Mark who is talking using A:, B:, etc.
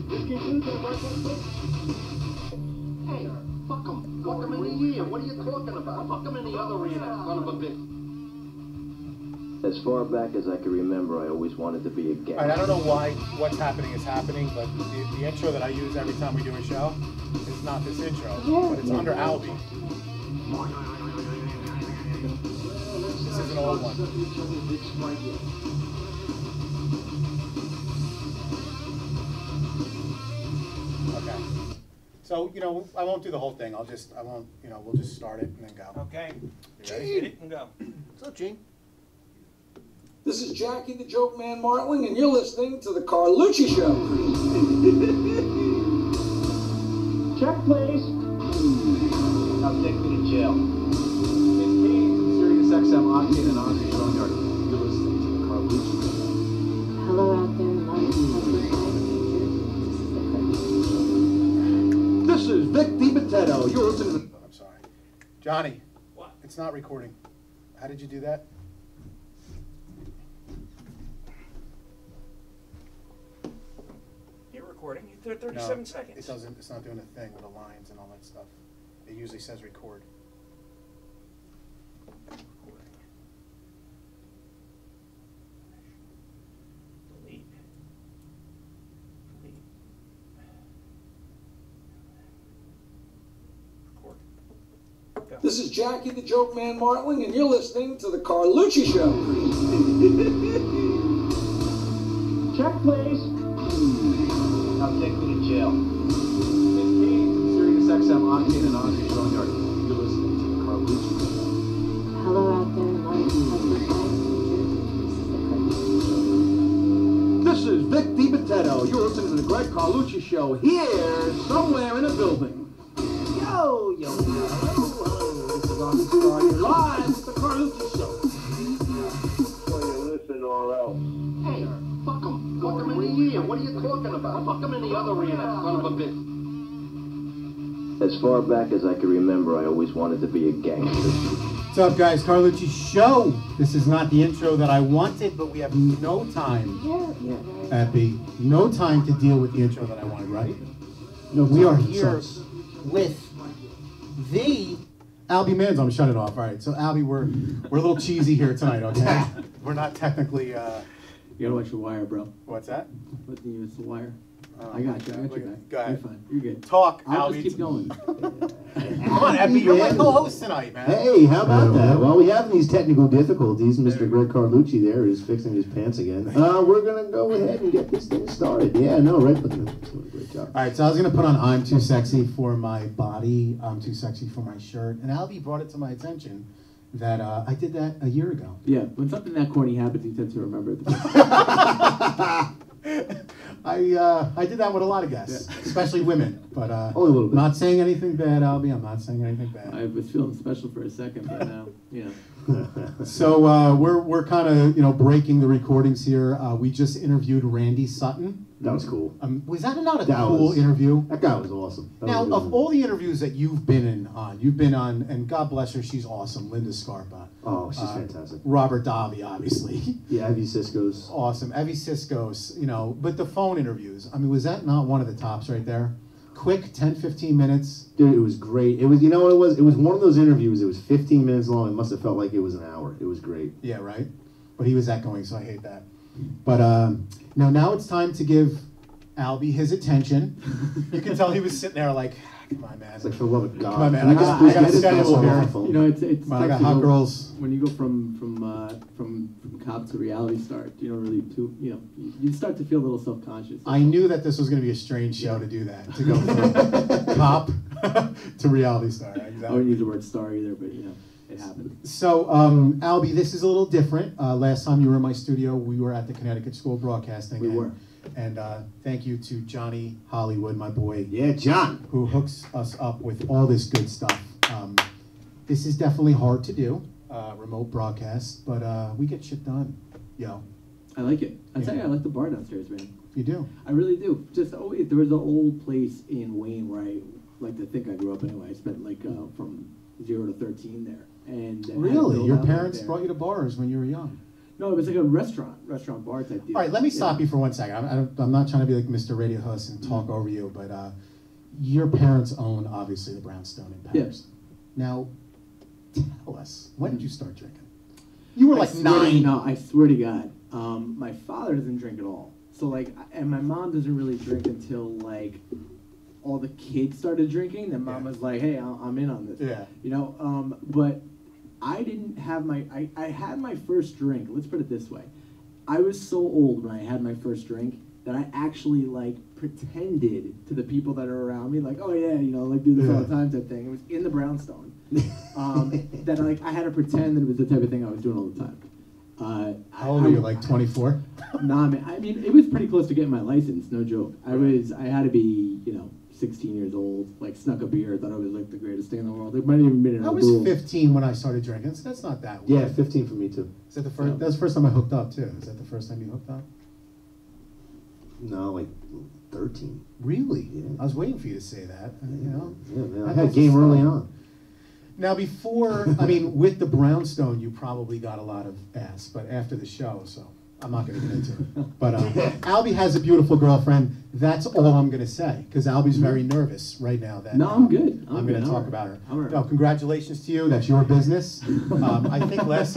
A: Hey, fuck him. Fuck him in the ear. What are you talking about? Fuck him in the other ear, that son of a bitch.
B: As far back as I can remember, I always wanted to be a gangster.
C: I don't know why what's happening is happening, but the intro that I use every time we do a show is not this intro, but it's under Albie. This is an old one. Okay. So, you know, I won't do the whole thing. We'll just start it and then go.
D: Okay.
C: You ready?
D: Hit it and go.
C: What's up, Gene?
E: This is Jackie the Joke Man Martling, and you're listening to the Carlucci Show.
A: Check, please.
B: Now take me to jail.
F: It's Kane from Sirius XM Octane and Andre Boneyard. You're listening to the Carlucci Show.
G: Hello out there, love.
F: This is Vic DiMatteo. You're listening to the...
C: I'm sorry. Johnny.
D: What?
C: It's not recording. How did you do that?
D: Recording. 37 seconds.
C: It doesn't. It's not doing a thing with the lines and all that stuff. It usually says record.
D: Recording. Delete. Delete. Record. Go.
E: This is Jackie the Joke Man Martling, and you're listening to the Carlucci Show.
A: Check, please.
B: Now take me to jail.
F: It's Kane from Sirius XM Octane and Andre Boneyard. You're listening to the Carlucci Show.
G: Hello out there, love.
F: This is Vic DiMatteo. You're listening to the Greg Carlucci Show here somewhere in a building. Yo, yo, yo. This is on Star. You're live with the Carlucci Show.
B: Well, you listen or else.
A: Hey, fuck him. Fuck him in the ear. What are you talking about? Fuck him in the other ear, that son of a bitch.
B: As far back as I can remember, I always wanted to be a gangster.
C: What's up, guys? Carlucci Show. This is not the intro that I wanted, but we have no time, Albie, no time to deal with the intro that I wanted, right? No, we are here with the Albie Manzo. I'm shutting it off. All right, so Albie, we're a little cheesy here tonight, okay? We're not technically.
H: You gotta watch the wire, bro.
C: What's that?
H: What the it's the wire. I got you. I got you, guy.
C: Go ahead.
H: You're fine. You're good.
C: Talk,
H: I'll
C: Albie.
H: just keep going.
C: Come on, Albie. You're my co-host tonight, man.
I: Hey, how about that? While we have these technical difficulties, Mr. Greg Carlucci there is fixing his pants again. We're going to go ahead and get this thing started. Yeah, no, right, but doing a great job.
C: All right, so I was going to put on I'm Too Sexy for my body, I'm Too Sexy for my shirt, and Albie brought it to my attention that I did that a year ago.
H: Yeah, when something that corny happens, you tend to remember it.
C: I did that with a lot of guests, especially women, but
I: only a little bit.
C: Not saying anything bad, Albie. I'm not saying anything bad.
H: I was feeling special for a second, but now, you know.
C: So we're kind of breaking the recordings here. We just interviewed Randy Sutton.
I: That was cool.
C: Was that not a cool interview?
I: That guy was awesome.
C: Now, of all the interviews that you've been on, and God bless her, she's awesome, Linda Scarpa.
I: Oh, she's fantastic.
C: Robert Davi, obviously.
I: Yeah, Evie Siskos.
C: Awesome. Evie Siskos, but the phone interviews, I mean, was that not one of the tops right there? Quick, 10, 15 minutes.
I: Dude, it was great. It was, you know what it was? It was one of those interviews. It was 15 minutes long. It must have felt like it was an hour. It was great.
C: Yeah, right? But he was outgoing, so I hate that. But now it's time to give Albie his attention. You can tell he was sitting there like, come on, man.
I: It's like, for the love of God.
C: Come on, man. I got a schedule here.
H: You know, it's
C: I got hot girls.
H: When you go from cop to reality star, you don't really you start to feel a little self-conscious.
C: I knew that this was going to be a strange show to do that, to go from cop to reality star. Exactly.
H: I wouldn't use the word star either, but it happened.
C: So, Albie, this is a little different. Last time you were in my studio, we were at the Connecticut School of Broadcasting.
H: We were.
C: And thank you to Johnny Hollywood, my boy.
I: Yeah, John.
C: Who hooks us up with all this good stuff. This is definitely hard to do, remote broadcast, but we get shit done. Yo.
H: I like it. I tell you, I like the bar downstairs, man.
C: You do?
H: I really do. Just always, there was an old place in Wayne where I like to think I grew up anyway. I spent like from 0 to 13 there. And
C: really? Your parents brought you to bars when you were young?
H: No, it was like a restaurant bar type deal.
C: All right, let me stop you for 1 second. I'm not trying to be like Mr. Radio Host and talk over you, but your parents own, obviously, the Brownstone in Paris.
H: Yeah.
C: Now, tell us, when did you start drinking? You were like
H: I swear
C: 9.
H: No, I swear to God. My father doesn't drink at all. So, like, and my mom doesn't really drink until, like, all the kids started drinking. Then mom was like, hey, I'm in on this.
C: Yeah.
H: You know, but I didn't have I had my first drink. Let's put it this way. I was so old when I had my first drink that I actually, like, pretended to the people that are around me, like, oh, yeah, you know, like, do this all the time type thing. It was in the Brownstone. That, like, I had to pretend that it was the type of thing I was doing all the time.
C: How old are you, like 24?
H: Nah, man. I mean, it was pretty close to getting my license, no joke. I had to be, 16 years old, like, snuck a beer, thought I was, like, the greatest thing in the world. It might have even been in a
C: I was
H: duel.
C: 15 when I started drinking, so that's not that weird.
I: Yeah, 15 for me too.
C: Is that the first? That was the first time I hooked up too. Is that the first time you hooked up?
I: No, like 13.
C: Really?
I: Yeah.
C: I was waiting for you to say that. You know.
I: Yeah, man. I
C: That
I: had
C: was
I: game
C: fun.
I: early on.
C: Now, before, I mean, with the Brownstone, you probably got a lot of ass, but after the show, so I'm not going to get into it. But Albie has a beautiful girlfriend. That's all I'm going to say, because Albie's very nervous right now. That
H: No, I'm good.
C: I'm going to talk about her.
H: I'm all right.
C: No, congratulations to you. That's your business. I think last